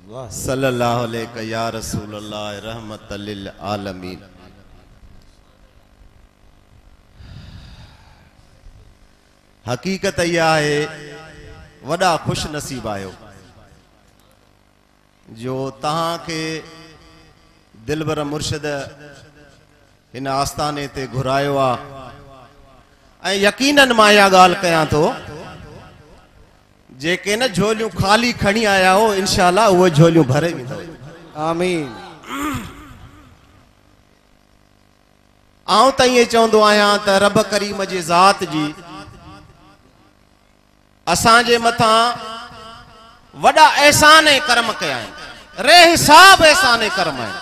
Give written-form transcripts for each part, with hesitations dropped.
सल्लल्लाहु अलैहि या रसूल अल्लाह रहमत लिल आलमीन। हकीकत यह है वड़ा खुश नसीब आयो जो तहां के दिलबर मुर्शिद इन आस्थाने ते घुरायो आ। यकीनन मां या गाल कयां तो जेके न झोलियों खाली खणी आया हो इंशाअल्लाह वो झोलियों भरे वेंदो। आमीन। आऊं त ये चवंदो आहियां त रब करीम जे ज़ात जी असां जे मथां वड़ा एहसान ऐं कर्म कया आहिनि, रे हिसाब एहसान ऐं कर्म आहिनि।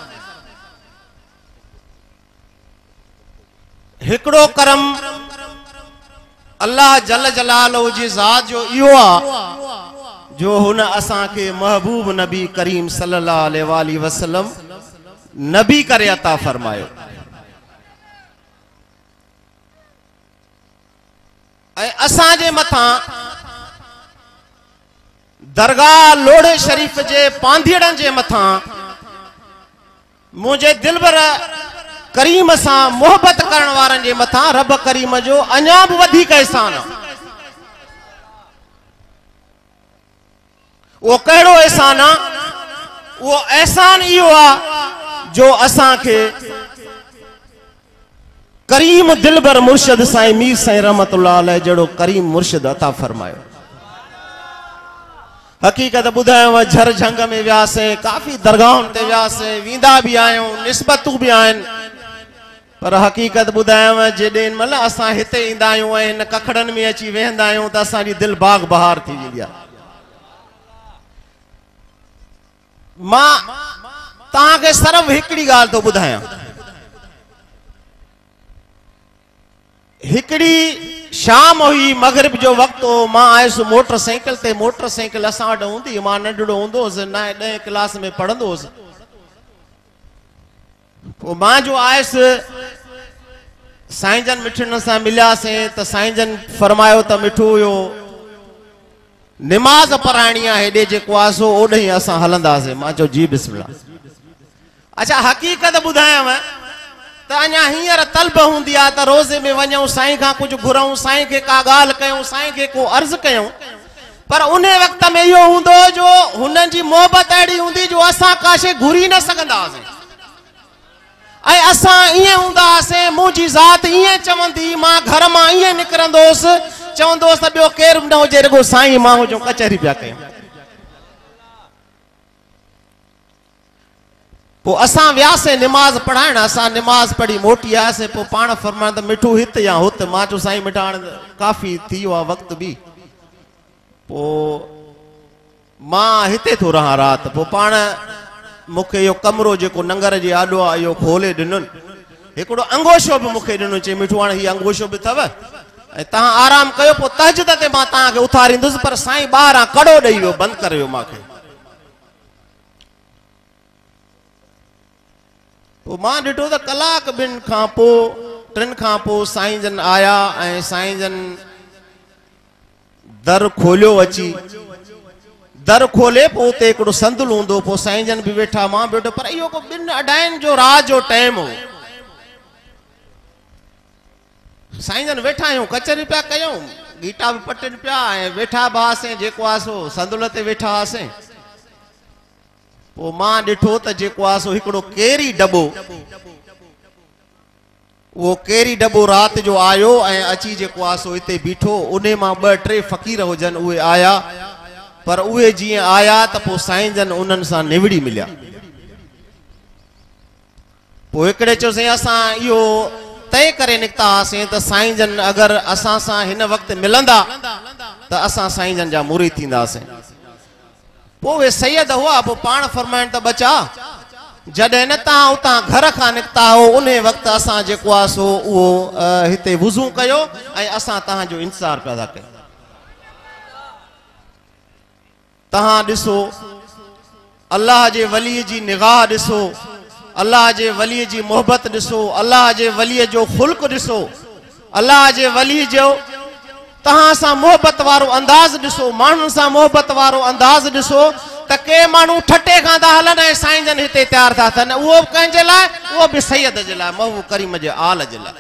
हिकिड़ो कर्म अल्लाह जल जलालो जी ज़ात जो इहो आ जो हुन असां के महबूब नबी करीम सल्लल्लाहु अलैहि वसल्लम नबी करे अता फरमायो। ऐं असां जे मथां दरगाह लोड़े शरीफ जे पांधीड़न जे मथां मुझे दिलबर करीम सां मोहब्बत करण वारन जे मथां रब करीम जो अञा भी वधीक एहसान आ। वो कहिड़ो एहसान आ? वो एहसान इहो आ जो असां के करीम दिलबर मुर्शिद साईं मीर साईं रहमतुल्लाह अलैह जड़ो करीम मुर्शिद अता फरमायो। हकीकत बुधायो झर झंग में व्यासे, काफी दरगाहों ते व्यासे, वींदा भी आयो, निस्बतू भी आयन, पर हकीकत बुधायो जेडे मतलब असां हिते इंदा आयो इन कखड़न में अची वेंदा आयो त असांजी दिल बाग बहार थी वेंदी आ। मां तां के सिर्फ हिकड़ी गाल तो बुधाया, हिकड़ी शाम हुई मगरिब जो वक्त हो, मां आयुस मोटरसाइकिल ते। मोटरसाइकिल असां वटि हूंदी, मां नंढड़ो हूंदोसि, 9th क्लास में पढ़ंदोसि। पोइ मां जो आयुस साईं जन मिठड़न सां मिलियासीं त साईं जन फरमायो त मिठू हुयो निमाज़ पढ़ाइणी आहे, हेॾे जेको आहे सो ओॾे ई असां हलंदासीं। मां चयो जी बिस्मिल्लाह। अच्छा हकीकत ॿुधायांव त अञा हींअर तलब हूंदी आहे त रोज़े में वञूं, साईं खां कुझु घुरूं, साईं खे का ॻाल्हि कयूं, साईं खे को अर्ज़ु कयूं, पर उन वक़्त में इहो हूंदो जो हुननि जी मोहबत अहिड़ी हूंदी जो असां काशे घुरी न सघंदासीं। ऐं असां ईअं हूंदासीं, मुंहिंजी ज़ात ईअं चवंदी, मां घर मां ईअं निकिरंदोसि, चवंदोसि त ॿियो केरु न हुजे, रुगो साईं मां हुजूं, कचहरी पिया कयूं। पोइ असां वियासीं निमाज़ पढ़ाइण, असां निमाज़ पढ़ी मोटी आयासीं। पोइ पाण फरमाइण त मिठू हित या हुत। मां चयो साईं मिठा हाणे काफ़ी थी वियो आहे वक़्तु बि, पोइ मां हिते थो रहां राति। पोइ पाण मूंखे इहो कमरो जेको नंगर जे आॾो आहे इहो खोले ॾिनुनि, हिकिड़ो अंगोशो बि मूंखे ॾिनो, चई मिठू हाणे हीअ अंगोशो बि अथव ऐं तव्हां आराम कयो, पोइ तहजद ते मां तव्हांखे उथारींदुसि। पर साईं ॿाहिरां कड़ो ॾेई वियो, बंदि करे वियो मूंखे। पोइ मां ॾिठो त कलाक ॿिनि खां पोइ 3 खां पोइ साईं जन आया ऐं साईं जन दर खोलियो, अची दर खोले, पोइ उते हिकिड़ो संदुल हूंदो, पोइ साईं जन बि वेठा, मां बि वेठो। पर इहो को 2-2:30 जो रात जो टाइम हो। साईं जन वेठा आहियूं, कचहरी पिया कयूं, गीटा बि पटनि पिया ऐं वेठा बि हुआसीं, जेको आहे सो संदुल ते वेठा हुआसीं। पोइ मां ॾिठो त जेको आहे सो हिकिड़ो केरी डबो, उहो केरी डबो राति जो आयो ऐं अची जेको आहे सो हिते बीठो। उन मां 2-3 फ़क़ीर हुजनि, उहे आया, पर उहे जीअं आया त पोइ साईं जन उन्हनि सां निवड़ी मिलिया। पोइ हिकिड़े चयोसीं असां इहो तय करे निकिता हुआसीं त साईं जन अगरि असां सां हिन वक़्तु मिलंदा त असां साईं जन जा मुरीद थींदासीं। पोइ उहे सैयद हुआ। पोइ पाण फरमाइण त बचा जॾहिं न तव्हां उतां घर खां निकिता हो उन वक़्तु असां जेको आहे सो उहो हिते वुज़ू कयो ऐं असां तव्हांजो इंतज़ारु पिया था कयूं। तहां ॾिसो अल्लाह जे वली जी निगाह ॾिसो, अल्लाह जे वली जी मोहब्बत ॾिसो, अल्लाह जे वली जो ख़ुल्क़ ॾिसो, अल्लाह जे वली जो तहां सां मोहब्बत वारो अंदाज़ ॾिसो, माण्हुनि सां मोहब्बत वारो अंदाज़ ॾिसो। त के माण्हू ठटे खां था हलनि ऐं साईं जन हिते तयार था थियनि, उहो कंहिंजे लाइ, उहो बि सैयद जे लाइ, महबूब करीम जे आल जे लाइ।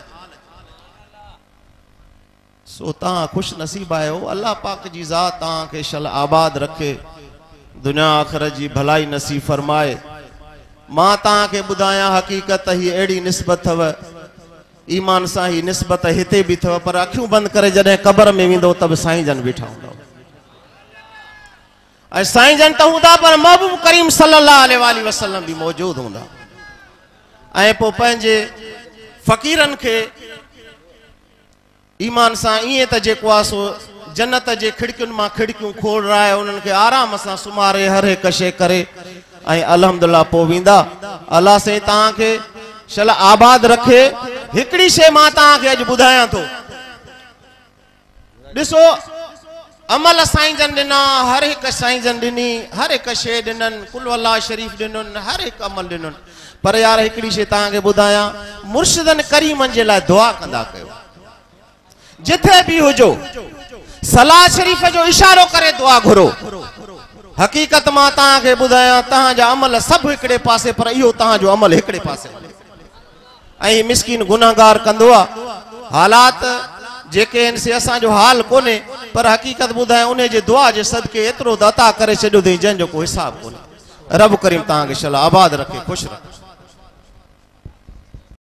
सो तव्हां ख़ुशि नसीब आहियो। अल्लाह पाक जी ज़ात तव्हांखे शल आबाद रखे, दुनिया आख़िरत जी भलाई नसीब फरमाए। मां तव्हांखे ॿुधायां हक़ीक़त ही अहिड़ी निस्बत अथव, ईमान सां ही निस्बत हिते बि अथव, पर अखियूं बंदि करे जॾहिं क़बर में वेंदो त बि साईं जन बीठा हूंदव। ऐं साईं जन त हूंदा पर महबूब करीम सल्लल्लाहु अलैहि वसल्लम बि मौजूद हूंदा। ऐं पोइ पंहिंजे फ़क़ीरनि खे ईमान सां ईअं त जेको आहे सो जन्नत जे खिड़कियुनि मां खिड़कियूं खोल रहाए, उन्हनि खे आराम सां सुम्हारे हर हिकु शइ करे ऐं अल्हम्दुलिल्लाह पोइ वेंदा। अल्लाह साईं तव्हांखे शल आबाद रखे। हिकिड़ी शइ मां तव्हांखे अॼु ॿुधायां थो। ॾिसो अमल साईं जन ॾिना, हर हिकु साईं जन ॾिनी, हर हिकु शइ ॾिननि, कुल अल्लाह शरीफ़ ॾिनुनि, हर हिकु अमल ॾिनुनि, पर यार हिकिड़ी शइ तव्हांखे ॿुधायां, मुर्शिदनि करीमनि जे लाइ दुआ कंदा कयो। जिथे भी हुजो सलाह शरीफ जो इशारो करे दुआ घुरो। हकीकत मां तव्हांखे ॿुधायां, तव्हांजा अमल सभु हिकिड़े पासे, पर इहो तव्हांजो अमल हिकिड़े पासे। ऐं मिस्किन गुनाहगार कंदो आहे, हालात जेके आहिनि से असांजो हाल कोन्हे, पर हकीकत ॿुधायां उन जे दुआ जे सदके एतिरो अता करे छॾियो अथई जंहिंजो को हिसाब कोन्हे। रब करीम तव्हांखे शल आबाद रखे, ख़ुशि रखे।